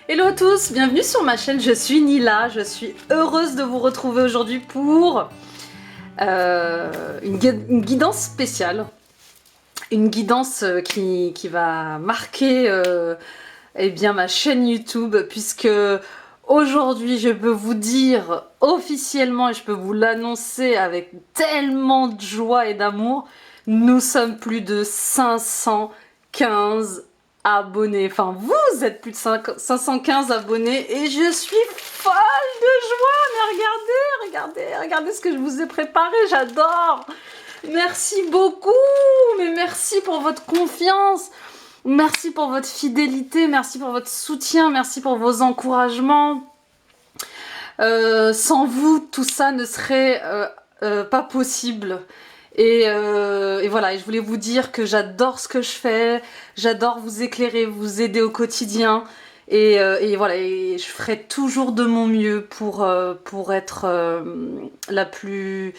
Hello à tous, bienvenue sur ma chaîne, je suis Nila, je suis heureuse de vous retrouver aujourd'hui pour une guidance spéciale. Une guidance qui va marquer eh bien, ma chaîne YouTube, puisque aujourd'hui je peux vous dire officiellement, et je peux vous l'annoncer avec tellement de joie et d'amour, nous sommes plus de 515 abonnés. Enfin, vous êtes plus de 515 abonnés et je suis folle de joie. Mais regardez ce que je vous ai préparé, j'adore. Merci beaucoup, mais merci pour votre confiance. Merci pour votre fidélité, merci pour votre soutien, merci pour vos encouragements. Sans vous, tout ça ne serait pas possible. Et voilà, et je voulais vous dire que j'adore ce que je fais, j'adore vous éclairer, vous aider au quotidien. Et voilà, et je ferai toujours de mon mieux pour être la plus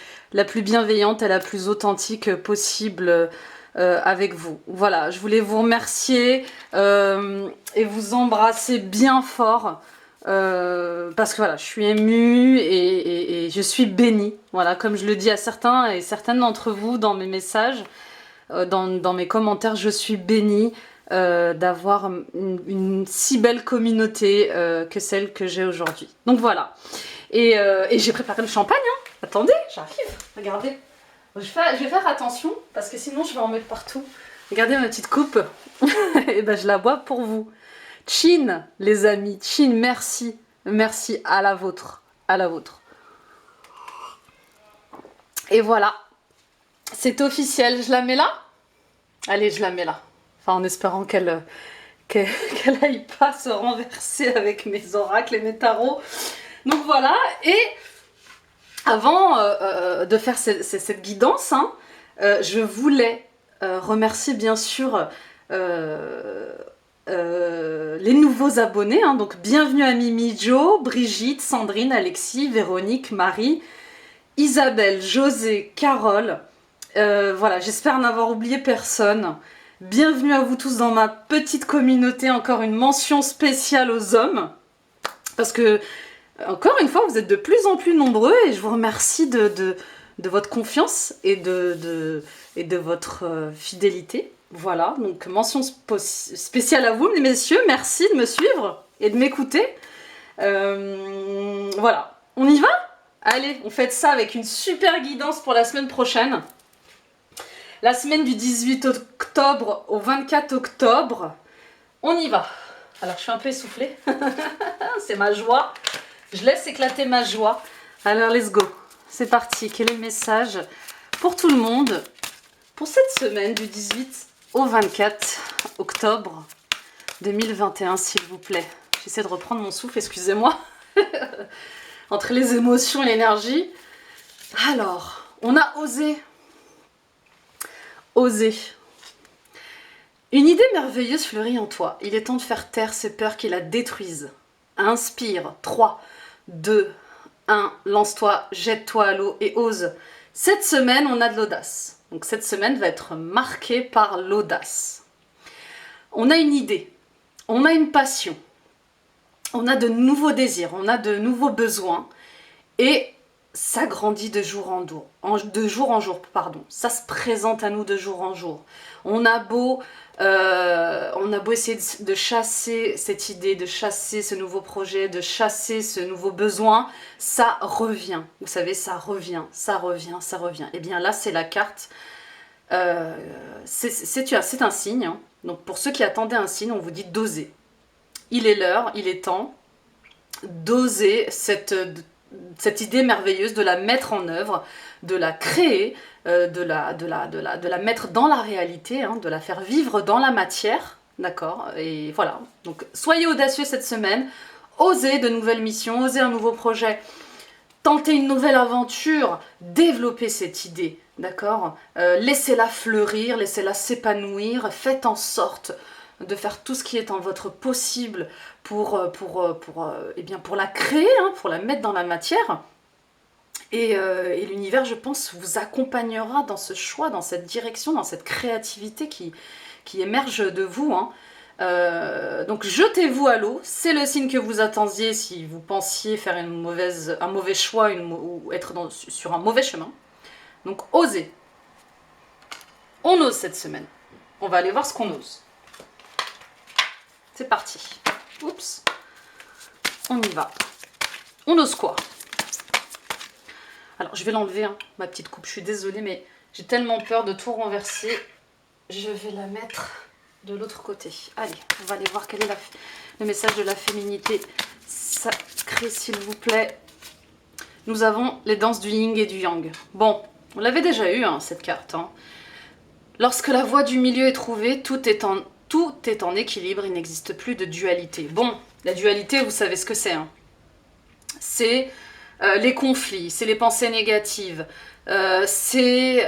bienveillante et la plus authentique possible avec vous. Voilà, je voulais vous remercier et vous embrasser bien fort parce que voilà, je suis émue et je suis bénie. Voilà, comme je le dis à certains et certaines d'entre vous dans mes messages, dans mes commentaires, je suis bénie d'avoir une si belle communauté que celle que j'ai aujourd'hui. Donc voilà. Et j'ai préparé le champagne. Hein. Attendez, j'arrive. Regardez. Je vais faire attention parce que sinon je vais en mettre partout. Regardez ma petite coupe. Et ben je la bois pour vous. Chin, les amis. Chin, merci. Merci à la vôtre. À la vôtre. Et voilà. C'est officiel. Je la mets là? Allez, je la mets là. Enfin, en espérant qu'elle aille pas se renverser avec mes oracles et mes tarots. Donc voilà. Et avant de faire cette guidance, hein, je voulais remercier bien sûr les nouveaux abonnés. Hein, donc bienvenue à Mimi Jo, Brigitte, Sandrine, Alexis, Véronique, Marie, Isabelle, José, Carole. Voilà, j'espère n'avoir oublié personne. Bienvenue à vous tous dans ma petite communauté. Encore une mention spéciale aux hommes. Parce que, encore une fois, vous êtes de plus en plus nombreux et je vous remercie de votre confiance et de votre fidélité. Voilà, donc mention spéciale à vous, messieurs. Merci de me suivre et de m'écouter. Voilà, on y va ? Allez, on fait ça avec une super guidance pour la semaine prochaine. La semaine du 18 octobre au 24 octobre. On y va. Alors, je suis un peu essoufflée. C'est ma joie. Je laisse éclater ma joie. Alors, let's go. C'est parti. Quel est le message pour tout le monde pour cette semaine du 18 au 24 octobre 2021, s'il vous plaît. J'essaie de reprendre mon souffle, excusez-moi. Entre les émotions et l'énergie. Alors, on a osé. Oser. Une idée merveilleuse fleurit en toi. Il est temps de faire taire ces peurs qui la détruisent. Inspire. 3, 2, 1. Lance-toi, jette-toi à l'eau et ose. Cette semaine, on a de l'audace. Donc cette semaine va être marquée par l'audace. On a une idée. On a une passion. On a de nouveaux désirs. On a de nouveaux besoins. Et ça grandit de jour en jour, pardon. Ça se présente à nous de jour en jour. On a beau essayer de chasser cette idée, de chasser ce nouveau projet, de chasser ce nouveau besoin, ça revient. Vous savez, ça revient. Et bien là, c'est la carte. C'est un signe. Hein. Donc pour ceux qui attendaient un signe, on vous dit d'oser. Il est l'heure, il est temps d'oser cette idée merveilleuse, de la mettre en œuvre, de la créer, de la mettre dans la réalité, hein, de la faire vivre dans la matière, d'accord ? Et voilà, donc soyez audacieux cette semaine, osez de nouvelles missions, osez un nouveau projet, tentez une nouvelle aventure, développez cette idée, d'accord ? Laissez-la fleurir, laissez-la s'épanouir, faites en sorte de faire tout ce qui est en votre possible pour la créer, hein, pour la mettre dans la matière. Et l'univers, je pense, vous accompagnera dans ce choix, dans cette direction, dans cette créativité qui émerge de vous. Hein. Donc jetez-vous à l'eau, c'est le signe que vous attendiez si vous pensiez faire un mauvais choix ou être sur un mauvais chemin. Donc osez. On ose cette semaine. On va aller voir ce qu'on ose. C'est parti. Oups. On y va. On ose quoi? Alors je vais l'enlever, hein, ma petite coupe. Je suis désolée, mais j'ai tellement peur de tout renverser. Je vais la mettre de l'autre côté. Allez, on va aller voir quel est le message de la féminité sacrée, s'il vous plaît. Nous avons les danses du yin et du yang. Bon, on l'avait déjà eu, hein, cette carte. Hein. Lorsque la voie du milieu est trouvée, tout est en équilibre, il n'existe plus de dualité. Bon, la dualité, vous savez ce que c'est. Hein. C'est les conflits, c'est les pensées négatives, c'est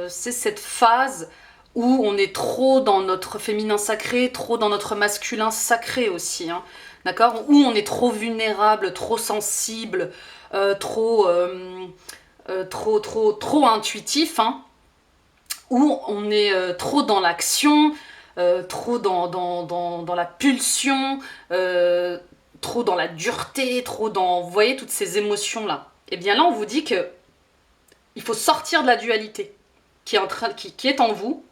cette phase où on est trop dans notre féminin sacré, trop dans notre masculin sacré aussi, hein, d'accord? Où on est trop vulnérable, trop sensible, trop intuitif, hein, où on est trop dans l'action, trop dans la pulsion, trop dans la dureté, trop dans... Vous voyez, toutes ces émotions-là. Et bien là, on vous dit que il faut sortir de la dualité qui est en vous,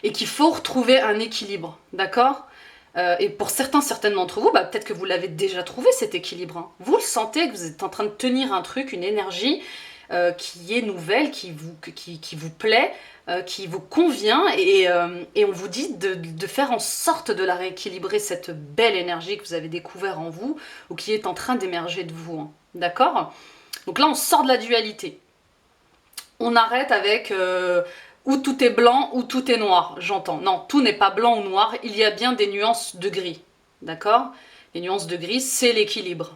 et qu'il faut retrouver un équilibre, d'accord? Et pour certaines d'entre vous, peut-être que vous l'avez déjà trouvé cet équilibre. Hein. Vous le sentez, que vous êtes en train de tenir un truc, une énergie qui est nouvelle, qui vous plaît, qui vous convient, et on vous dit de faire en sorte de la rééquilibrer, cette belle énergie que vous avez découvert en vous, ou qui est en train d'émerger de vous. Hein. D'accord? Donc là, on sort de la dualité. On arrête avec... où tout est blanc, ou tout est noir, j'entends. Non, tout n'est pas blanc ou noir, il y a bien des nuances de gris, d'accord? Les nuances de gris, c'est l'équilibre.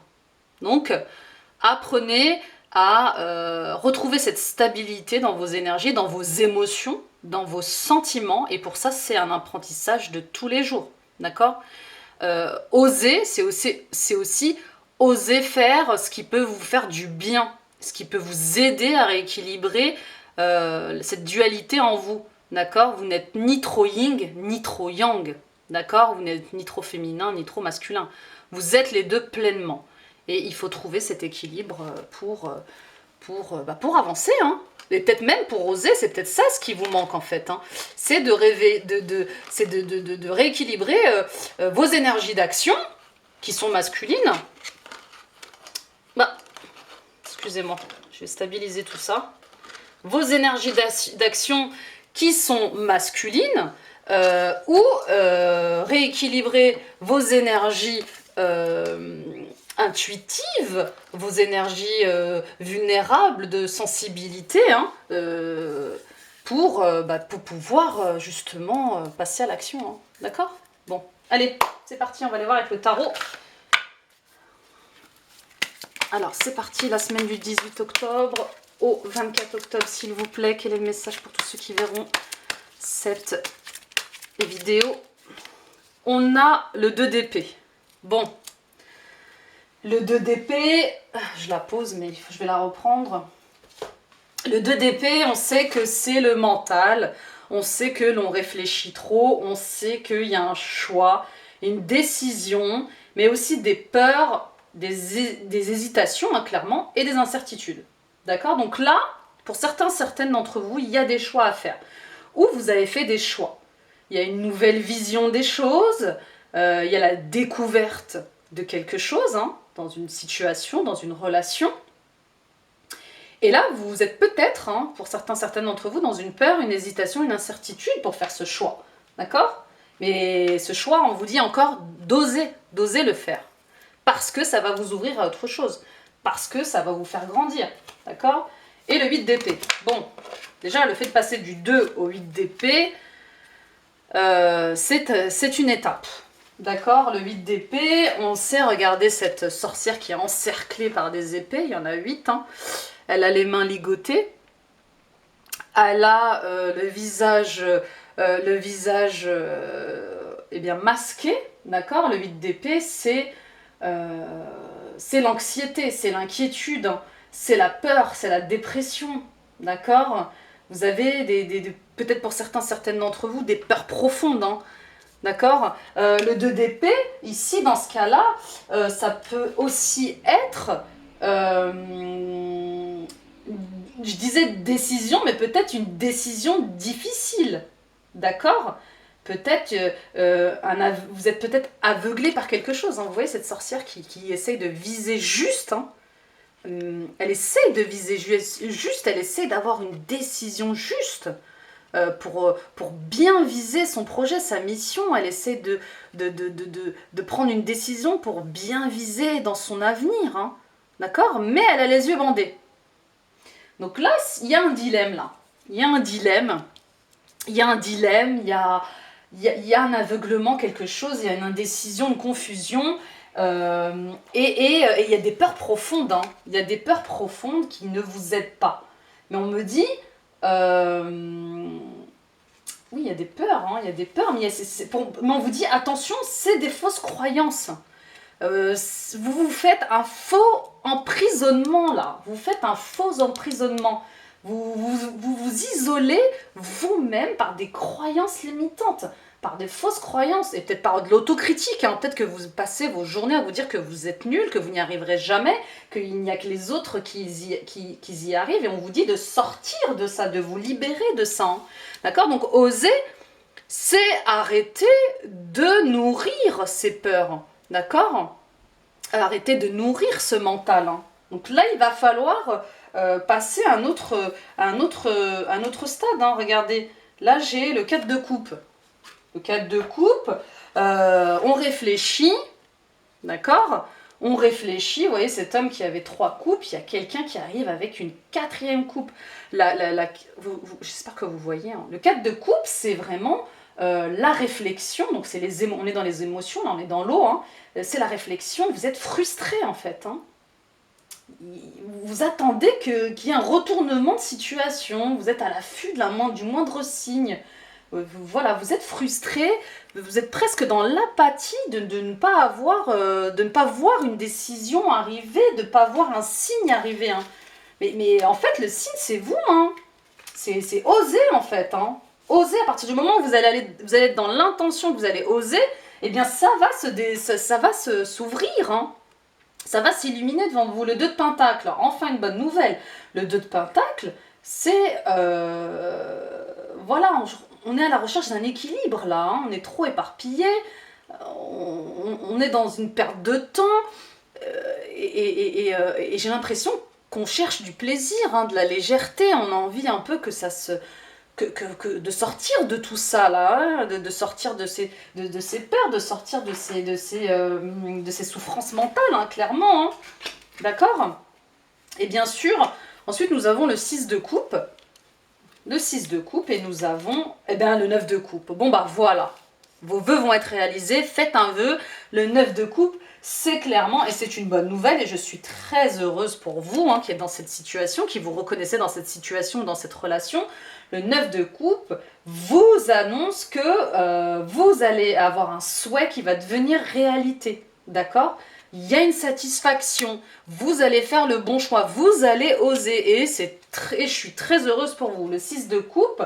Donc, apprenez à retrouver cette stabilité dans vos énergies, dans vos émotions, dans vos sentiments, et pour ça, c'est un apprentissage de tous les jours, d'accord? Oser, c'est aussi oser faire ce qui peut vous faire du bien, ce qui peut vous aider à rééquilibrer cette dualité en vous, d'accord? Vous n'êtes ni trop yin, ni trop yang, d'accord? Vous n'êtes ni trop féminin, ni trop masculin. Vous êtes les deux pleinement. Et il faut trouver cet équilibre pour avancer, hein. Et peut-être même pour oser, c'est peut-être ça ce qui vous manque en fait. Hein. C'est de rêver, de rééquilibrer vos énergies d'action, qui sont masculines. Excusez-moi, je vais stabiliser tout ça. Vos énergies d'action qui sont masculines, ou rééquilibrer vos énergies intuitives, vos énergies vulnérables de sensibilité, hein, pour pouvoir justement passer à l'action. Hein. D'accord? Bon, allez, c'est parti, on va aller voir avec le tarot. Alors, c'est parti, la semaine du 18 octobre au 24 octobre, s'il vous plaît. Quel est le message pour tous ceux qui verront cette vidéo? On a le 2 d'épée. Bon, le 2 d'épée, je la pose, mais je vais la reprendre. Le 2 d'épée, on sait que c'est le mental, on sait que l'on réfléchit trop, on sait qu'il y a un choix, une décision, mais aussi des peurs, des hésitations, hein, clairement, et des incertitudes. D'accord? Donc là, pour certaines d'entre vous, il y a des choix à faire. Ou vous avez fait des choix. Il y a une nouvelle vision des choses, il y a la découverte de quelque chose, hein, dans une situation, dans une relation. Et là, vous êtes peut-être, hein, pour certaines d'entre vous, dans une peur, une hésitation, une incertitude pour faire ce choix. D'accord? Mais ce choix, on vous dit encore d'oser le faire. Parce que ça va vous ouvrir à autre chose. Parce que ça va vous faire grandir. D'accord? Et le 8 d'épée. Bon, déjà, le fait de passer du 2 au 8 d'épée, c'est une étape. D'accord? Le 8 d'épée, on sait regarder cette sorcière qui est encerclée par des épées. Il y en a 8. Hein. Elle a les mains ligotées. Elle a le visage eh bien, masqué. D'accord? Le 8 d'épée, c'est l'anxiété, c'est l'inquiétude, hein, c'est la peur, c'est la dépression, d'accord? Vous avez peut-être pour certaines d'entre vous, des peurs profondes, hein. D'accord. Le 2 d'épée, ici, dans ce cas-là, ça peut aussi être, je disais décision, mais peut-être une décision difficile. D'accord. Peut-être vous êtes peut-être aveuglé par quelque chose, hein. Vous voyez cette sorcière qui essaye de viser juste, hein. Elle essaie de viser juste, elle essaie d'avoir une décision juste. Pour bien viser son projet, sa mission, elle essaie de prendre une décision pour bien viser dans son avenir, hein. D'accord. Mais elle a les yeux bandés. Donc là, il y a un dilemme, là. Il y a un dilemme, il y a un aveuglement, quelque chose, il y a une indécision, une confusion, et il y a des peurs profondes, hein. Il y a des peurs profondes qui ne vous aident pas. Mais on me dit... oui, il y a des peurs, hein, il y a des peurs, mais on vous dit, attention, c'est des fausses croyances. Vous vous faites un faux emprisonnement, là. Vous faites un faux emprisonnement. Vous isolez vous-même par des croyances limitantes, par des fausses croyances, et peut-être par de l'autocritique, hein. Peut-être que vous passez vos journées à vous dire que vous êtes nul, que vous n'y arriverez jamais, qu'il n'y a que les autres qui y arrivent, et on vous dit de sortir de ça, de vous libérer de ça, hein. D'accord. Donc oser, c'est arrêter de nourrir ces peurs. D'accord. Arrêter de nourrir ce mental, hein. Donc là, il va falloir passer à un autre stade, hein. Regardez, là j'ai le 4 de coupe. Le 4 de coupe, on réfléchit, d'accord. On réfléchit, vous voyez cet homme qui avait 3 coupes, il y a quelqu'un qui arrive avec une 4e coupe. J'espère que vous voyez, hein. Le 4 de coupe, c'est vraiment la réflexion, donc on est dans les émotions, là on est dans l'eau, hein. C'est la réflexion, vous êtes frustré en fait, hein. Vous attendez qu'il y ait un retournement de situation, vous êtes à l'affût du moindre signe. Voilà, vous êtes frustré, vous êtes presque dans l'apathie de ne pas voir une décision arriver, de ne pas voir un signe arriver, hein. Mais en fait, le signe, c'est vous, hein. C'est oser, en fait, hein. Oser, à partir du moment où vous allez être dans l'intention que vous allez oser, eh bien, ça va s'ouvrir, hein. Ça va s'illuminer devant vous. Le 2 de Pentacle, alors, enfin une bonne nouvelle. Le 2 de Pentacle, c'est... voilà, on est à la recherche d'un équilibre, là, hein. On est trop éparpillé, on est dans une perte de temps, et j'ai l'impression qu'on cherche du plaisir, hein, de la légèreté. On a envie un peu que ça se... de sortir de tout ça là, hein, de sortir de ces peurs, de sortir de ces souffrances mentales, hein, clairement, hein. D'accord. Et bien sûr, ensuite nous avons le 6 de coupe. Le 6 de coupe, et nous avons le 9 de coupe. Bon bah voilà, vos vœux vont être réalisés, faites un vœu. Le 9 de coupe, c'est clairement, et c'est une bonne nouvelle, et je suis très heureuse pour vous, hein, qui êtes dans cette situation, qui vous reconnaissez dans cette situation, dans cette relation. Le 9 de coupe vous annonce que vous allez avoir un souhait qui va devenir réalité, d'accord. Il y a une satisfaction, vous allez faire le bon choix, vous allez oser, et je suis très heureuse pour vous. Le 6 de coupe,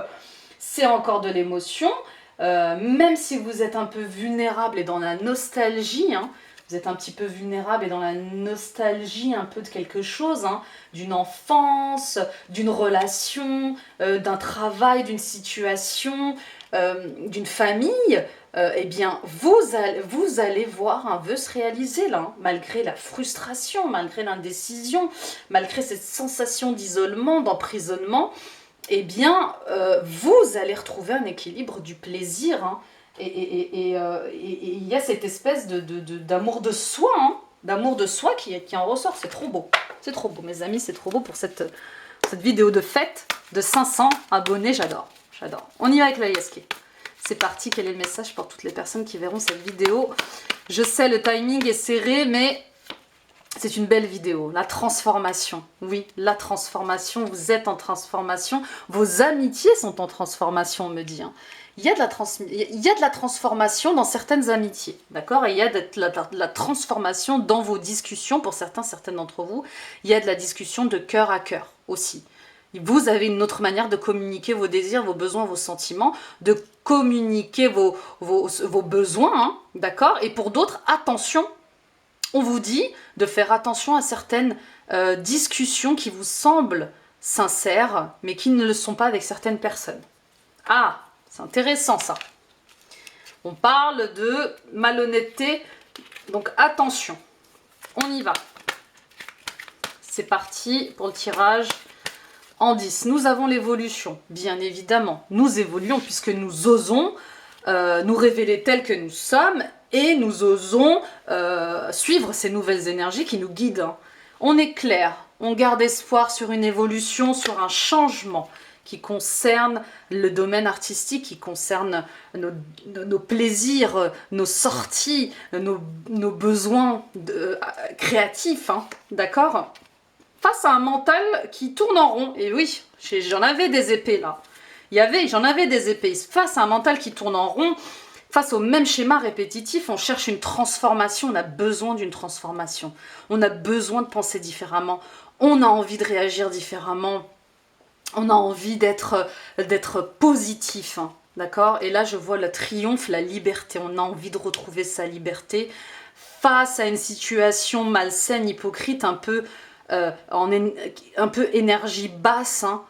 c'est encore de l'émotion, même si vous êtes un peu vulnérable et dans la nostalgie, hein. Vous êtes un petit peu vulnérable et dans la nostalgie un peu de quelque chose, hein, d'une enfance, d'une relation, d'un travail, d'une situation, d'une famille. Eh bien, vous allez voir un vœu se réaliser là, hein, malgré la frustration, malgré l'indécision, malgré cette sensation d'isolement, d'emprisonnement. Eh bien, vous allez retrouver un équilibre du plaisir, hein. Et il y a cette espèce d'amour de soi, hein, d'amour de soi qui en ressort. C'est trop beau, mes amis, c'est trop beau pour cette vidéo de fête de 500 abonnés. J'adore. On y va avec la Yaski. C'est parti. Quel est le message pour toutes les personnes qui verront cette vidéo? Je sais, le timing est serré, mais c'est une belle vidéo. La transformation. Oui, la transformation. Vous êtes en transformation. Vos amitiés sont en transformation, on me dit, hein. Il y a de la transformation dans certaines amitiés, d'accord. Et il y a de la transformation dans vos discussions, pour certaines d'entre vous. Il y a de la discussion de cœur à cœur aussi. Vous avez une autre manière de communiquer vos désirs, vos besoins, vos sentiments, de communiquer vos besoins, hein, d'accord? Et pour d'autres, attention, on vous dit de faire attention à certaines discussions qui vous semblent sincères, mais qui ne le sont pas avec certaines personnes. Ah, c'est intéressant ça. On parle de malhonnêteté, donc attention, on y va. C'est parti pour le tirage en 10. Nous avons l'évolution, bien évidemment. Nous évoluons puisque nous osons nous révéler tels que nous sommes et nous osons suivre ces nouvelles énergies qui nous guident. Hein. On est clair, on garde espoir sur une évolution, sur un changement qui concerne le domaine artistique, qui concerne nos plaisirs, nos sorties, nos besoins créatifs, hein, d'accord ? Face à un mental qui tourne en rond, et oui, j'en avais des épées là, j'en avais des épées, face à un mental qui tourne en rond, face au même schéma répétitif, on cherche une transformation, on a besoin d'une transformation, on a besoin de penser différemment, on a envie de réagir différemment, on a envie d'être positif, hein, d'accord? Et là, je vois le triomphe, la liberté. On a envie de retrouver sa liberté face à une situation malsaine, hypocrite, un peu énergie basse, hein,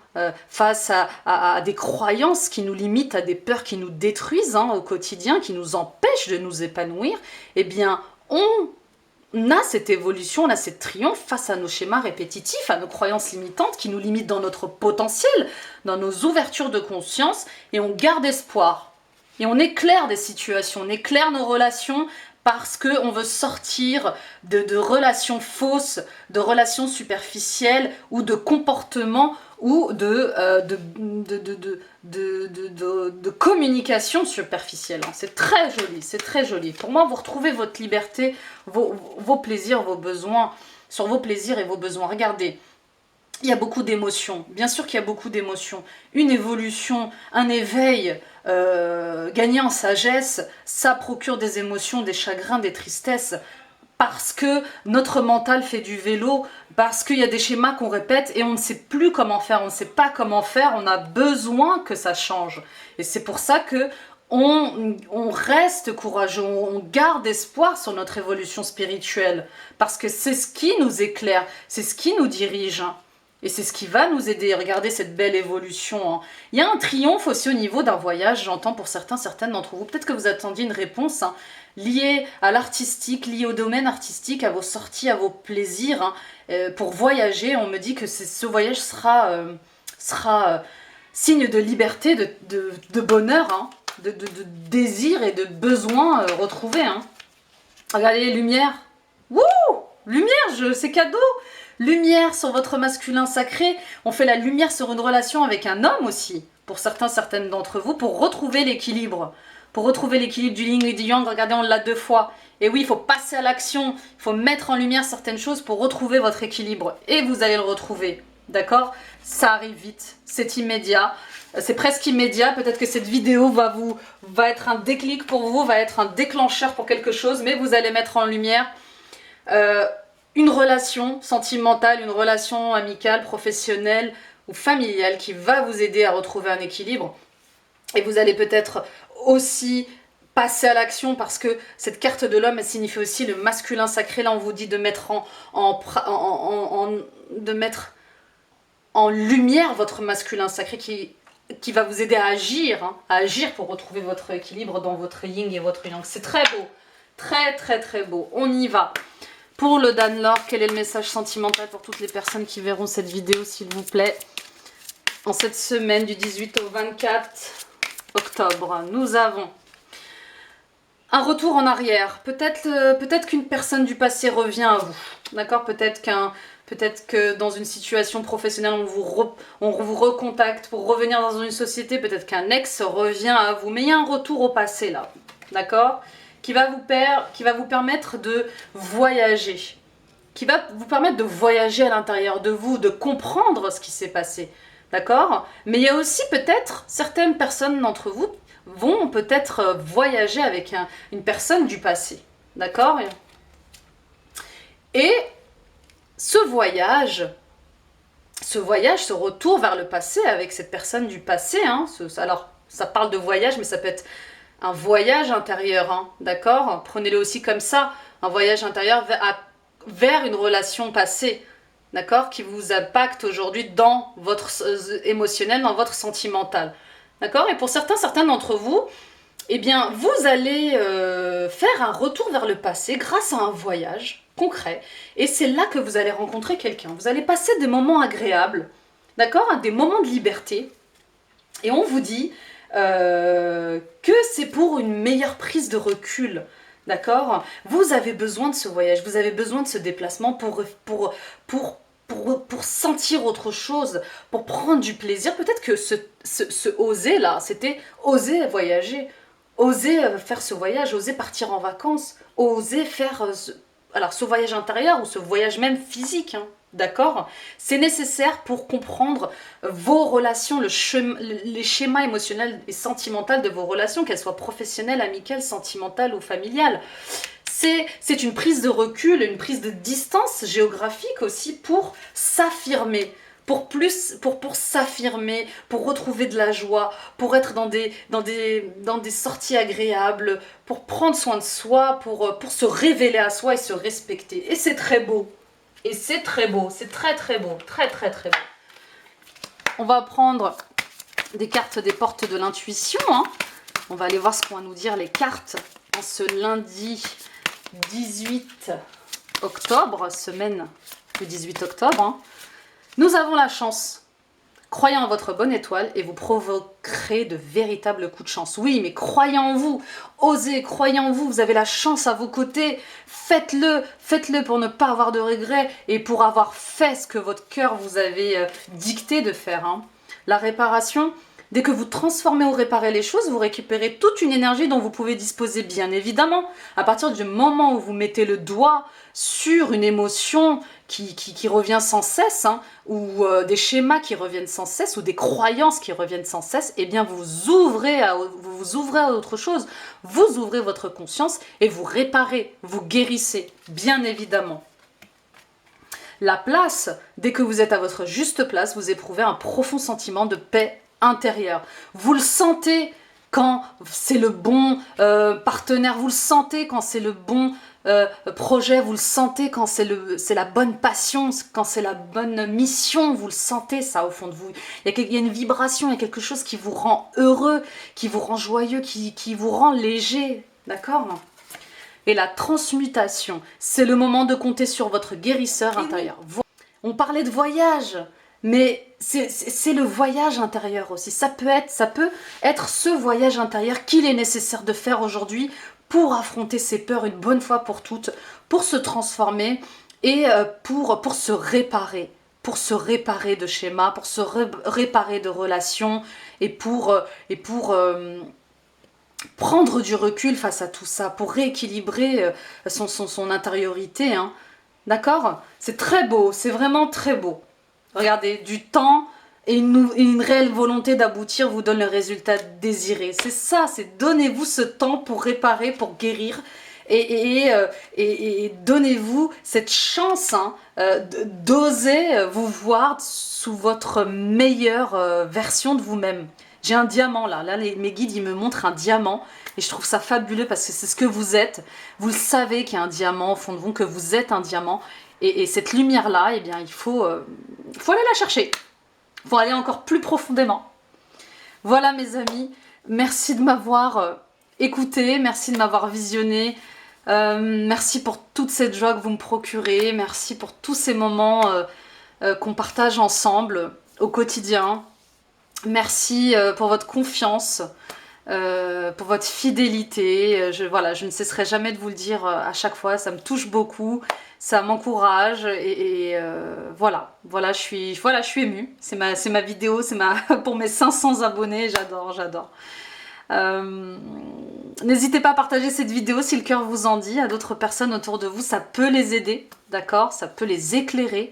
face à des croyances qui nous limitent, à des peurs qui nous détruisent hein, au quotidien, qui nous empêchent de nous épanouir. Eh bien, on a cette évolution, on a cette triomphe face à nos schémas répétitifs, à nos croyances limitantes qui nous limitent dans notre potentiel, dans nos ouvertures de conscience, et on garde espoir. Et on éclaire des situations, on éclaire nos relations parce qu'on veut sortir de relations fausses, de relations superficielles ou de comportements ou de communication superficielle. C'est très joli, c'est très joli. Pour moi, vous retrouvez votre liberté, vos plaisirs, vos besoins, sur vos plaisirs et vos besoins. Regardez, il y a beaucoup d'émotions. Bien sûr qu'il y a beaucoup d'émotions. Une évolution, un éveil, gagner en sagesse, ça procure des émotions, des chagrins, des tristesses. Parce que notre mental fait du vélo, parce qu'il y a des schémas qu'on répète et on ne sait plus comment faire, on ne sait pas comment faire, on a besoin que ça change. Et c'est pour ça que on reste courageux, on garde espoir sur notre évolution spirituelle, parce que c'est ce qui nous éclaire, c'est ce qui nous dirige. Hein. Et c'est ce qui va nous aider. Regardez cette belle évolution. Hein. Il y a un triomphe aussi au niveau d'un voyage, j'entends pour certaines d'entre vous. Peut-être que vous attendiez une réponse hein, liée à l'artistique, liée au domaine artistique, à vos sorties, à vos plaisirs. Hein. Pour voyager, on me dit que ce voyage sera signe de liberté, de bonheur, hein, de désir et de besoin retrouvés. Hein. Regardez les lumières. Wouh! Lumière, c'est cadeau! Lumière sur votre masculin sacré, on fait la lumière sur une relation avec un homme aussi, pour certaines d'entre vous, pour retrouver l'équilibre. Pour retrouver l'équilibre du yin et du yang, regardez, on l'a 2 fois. Et oui, il faut passer à l'action, il faut mettre en lumière certaines choses pour retrouver votre équilibre. Et vous allez le retrouver, d'accord? Ça arrive vite, c'est immédiat, c'est presque immédiat. Peut-être que cette vidéo va être un déclic pour vous, va être un déclencheur pour quelque chose, mais vous allez mettre en lumière une relation sentimentale, une relation amicale, professionnelle ou familiale qui va vous aider à retrouver un équilibre. Et vous allez peut-être aussi passer à l'action parce que cette carte de l'homme, elle signifie aussi le masculin sacré. Là, on vous dit de mettre en lumière votre masculin sacré qui va vous aider à agir pour retrouver votre équilibre dans votre yin et votre yang. C'est très beau, très très très beau. On y va. Pour le Danelaw, quel est le message sentimental pour toutes les personnes qui verront cette vidéo, s'il vous plaît? En cette semaine du 18 au 24 octobre, nous avons un retour en arrière. Peut-être qu'une personne du passé revient à vous. D'accord? Peut-être que dans une situation professionnelle, on vous recontacte pour revenir dans une société. Peut-être qu'un ex revient à vous. Mais il y a un retour au passé là. D'accord? Qui va vous permettre de voyager, qui va vous permettre de voyager à l'intérieur de vous, de comprendre ce qui s'est passé, d'accord? Mais il y a aussi peut-être, certaines personnes d'entre vous vont peut-être voyager avec une personne du passé, d'accord? Et ce ce voyage, ce retour vers le passé avec cette personne du passé, hein, alors ça parle de voyage, mais ça peut être un voyage intérieur, hein, d'accord? Prenez-le aussi comme ça, un voyage intérieur vers une relation passée, d'accord? Qui vous impacte aujourd'hui dans votre émotionnel, dans votre sentimental, d'accord? Et pour certains d'entre vous, eh bien, vous allez faire un retour vers le passé grâce à un voyage concret. Et c'est là que vous allez rencontrer quelqu'un. Vous allez passer des moments agréables, d'accord? Des moments de liberté. Et on vous dit que c'est pour une meilleure prise de recul, d'accord? Vous avez besoin de ce voyage, vous avez besoin de ce déplacement pour sentir autre chose, pour prendre du plaisir. Peut-être que ce oser là, c'était oser voyager, oser faire ce voyage, oser partir en vacances, oser faire alors ce voyage intérieur ou ce voyage même physique, hein, d'accord? C'est nécessaire pour comprendre vos relations, les schémas émotionnels et sentimentaux de vos relations, qu'elles soient professionnelles, amicales, sentimentales ou familiales. C'est une prise de recul, une prise de distance géographique aussi pour s'affirmer, pour s'affirmer, pour retrouver de la joie, pour être dans des sorties agréables, pour prendre soin de soi, pour se révéler à soi et se respecter. Et c'est très beau. Et c'est très beau, c'est très très beau, très très très beau. On va prendre des cartes des portes de l'intuition, hein. On va aller voir ce qu'ont à nous dire les cartes en ce lundi 18 octobre, semaine du 18 octobre. Hein. Nous avons la chance. Croyez en votre bonne étoile et vous provoquerez de véritables coups de chance. Oui, mais croyez en vous, osez, croyez en vous, vous avez la chance à vos côtés. Faites-le pour ne pas avoir de regrets et pour avoir fait ce que votre cœur vous avait dicté de faire. Hein. La réparation, dès que vous transformez ou réparez les choses, vous récupérez toute une énergie dont vous pouvez disposer bien évidemment. À partir du moment où vous mettez le doigt sur une émotion qui revient sans cesse, hein, ou des schémas qui reviennent sans cesse, ou des croyances qui reviennent sans cesse, eh bien vous vous ouvrez à autre chose, vous ouvrez votre conscience et vous réparez, vous guérissez, bien évidemment. La place, dès que vous êtes à votre juste place, vous éprouvez un profond sentiment de paix intérieure. Vous le sentez quand c'est le bon partenaire, vous le sentez quand c'est le bon projet, vous le sentez quand c'est la bonne passion, quand c'est la bonne mission, vous le sentez ça au fond de vous. Il y a une vibration, il y a quelque chose qui vous rend heureux, qui vous rend joyeux, qui vous rend léger, d'accord ? Et la transmutation, c'est le moment de compter sur votre guérisseur intérieur. On parlait de voyage, mais c'est le voyage intérieur aussi. Ça peut être ce voyage intérieur qu'il est nécessaire de faire aujourd'hui pour affronter ses peurs une bonne fois pour toutes, pour se transformer et pour se réparer de schémas, pour se réparer de relations et pour prendre du recul face à tout ça, pour rééquilibrer son intériorité. Hein. D'accord ? C'est très beau, c'est vraiment très beau. Regardez, du temps et une réelle volonté d'aboutir vous donne le résultat désiré. C'est ça, c'est donnez-vous ce temps pour réparer, pour guérir et donnez-vous cette chance hein, d'oser vous voir sous votre meilleure version de vous-même. J'ai un diamant là, mes guides ils me montrent un diamant et je trouve ça fabuleux parce que c'est ce que vous êtes. Vous le savez qu'il y a un diamant au fond de vous, que vous êtes un diamant et cette lumière là, eh bien il faut aller la chercher. Il faut aller encore plus profondément. Voilà mes amis, merci de m'avoir écouté, merci de m'avoir visionné, merci pour toute cette joie que vous me procurez, merci pour tous ces moments qu'on partage ensemble au quotidien. Merci pour votre confiance, pour votre fidélité. Je ne cesserai jamais de vous le dire à chaque fois, ça me touche beaucoup, ça m'encourage voilà, je suis émue. C'est ma vidéo, pour mes 500 abonnés, j'adore. N'hésitez pas à partager cette vidéo si le cœur vous en dit à d'autres personnes autour de vous, ça peut les aider, d'accord ? Ça peut les éclairer,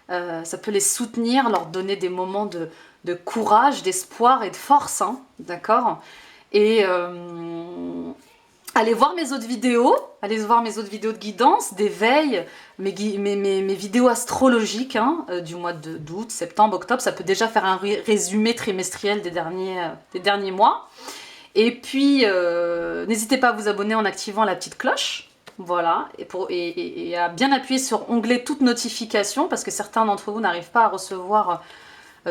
ça peut les soutenir, leur donner des moments de courage, d'espoir et de force, hein, d'accord ? Et Allez voir mes autres vidéos, allez voir mes autres vidéos de guidance, d'éveil, mes vidéos astrologiques hein, du mois d'août, septembre, octobre. Ça peut déjà faire un résumé trimestriel des derniers mois. Et puis, n'hésitez pas à vous abonner en activant la petite cloche. Voilà, et à bien appuyer sur onglet toutes notifications, parce que certains d'entre vous n'arrivent pas à recevoir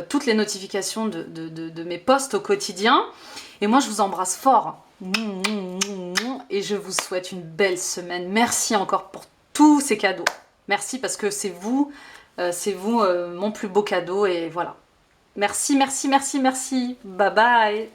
toutes les notifications de mes posts au quotidien. Et moi, je vous embrasse fort. Et je vous souhaite une belle semaine. Merci encore pour tous ces cadeaux. Merci parce que c'est vous mon plus beau cadeau. Et voilà. Merci, merci, merci, merci. Bye bye.